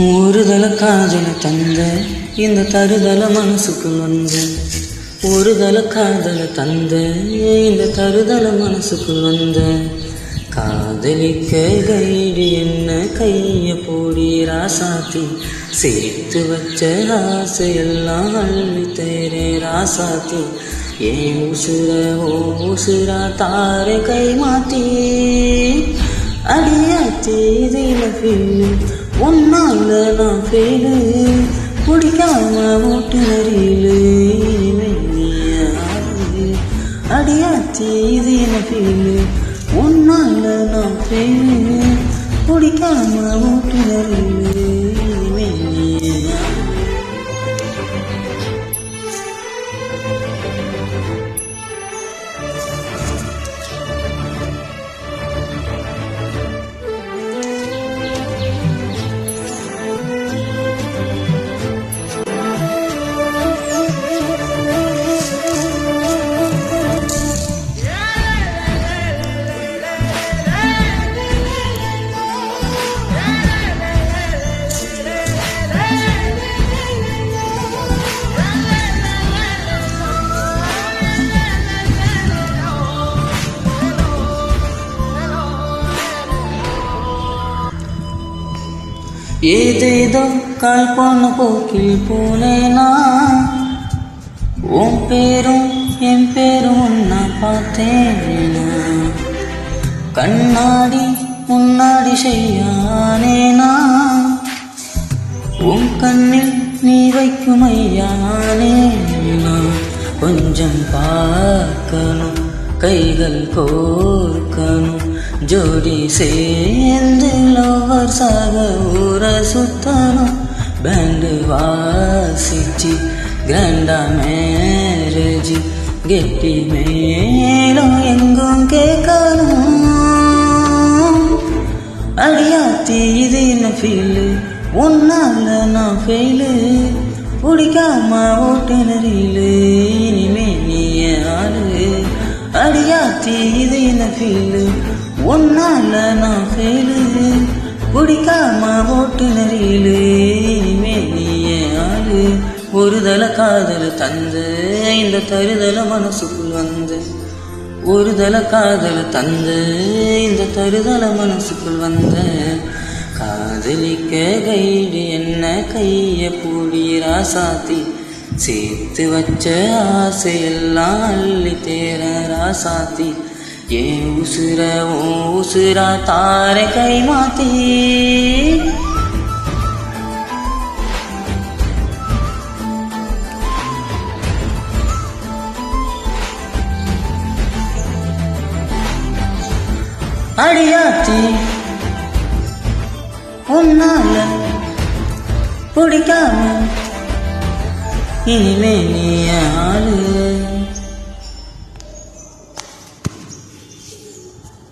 ஒருதல காதல தந்த இந்த தருதல மனசுக்குள் வந்த ஒருதல காதல தந்த இந்த தருதல மனசுக்குள் வந்த காதலிக்க கைடு என்ன கைய போடி ராசாத்தி சேர்த்து வச்ச ஆசையெல்லாம் அள்ளி தேரே ராசாத்தி ஏன் உசுர ஓ உசுரா தாரை கை மாத்தி அடியாத்தி இதில ஃபீலு ஒன்னால நான் ஃபெயிலு பிடிக்காம ஓட்டுநரிலு அடியாத்தி இதில ஃபீலு ஒன்னால நான் ஃபெயிலு பிடிக்காம ஓட்டுநரிலு ஏதேதோ கால் போன போக்கில் போனேனா உன் பேரும் என் பேரும் ஒன்னா பார்த்தேனா கண்ணாடி முன்னாடி செய்யானேனா உன் கண்ணில் நீ வைக்கும் ஐயானேனா கொஞ்சம் பார்க்கணும் கைகள் கோர்க்கணும் ஜோடி சேர்ந்து லவ்வர்ஸாக ஊர சுத்தணும் பேண்டு வாசிச்சு கிராண்டா மேரேஜ் கெட்டி மேலும் எங்கும் கேட்கணும் அடியாத்தி இது என்ன ஃபீலு ஒன்னால நான் ஃபெயிலு பிடிக்காம ஓட்டுநரிலு இனிமே நீ ஆளு அடியாத்தி இது என்ன ஃபீலு ஒன்னால நான் ஃபெயிலு பிடிக்காம ஓட்டுநரிலு இனிமே நீ ஆளு ஒருதல காதல தந்த இந்த தருதல மனசுக்குள் வந்த ஒருதல காதல தந்த இந்த தருதல மனசுக்குள் வந்த காதலிக்க கைடு என்ன கைய பூடி ராசாத்தி சேர்த்து வச்ச ஆசையெல்லாம் அள்ளி தேர ராசாத்தி ஏன் உசுர ஓ உசுரா தாரை கை மாத்தி அடியாத்தி உன்னால பிடிக்காம இனிமே நீ ஆளு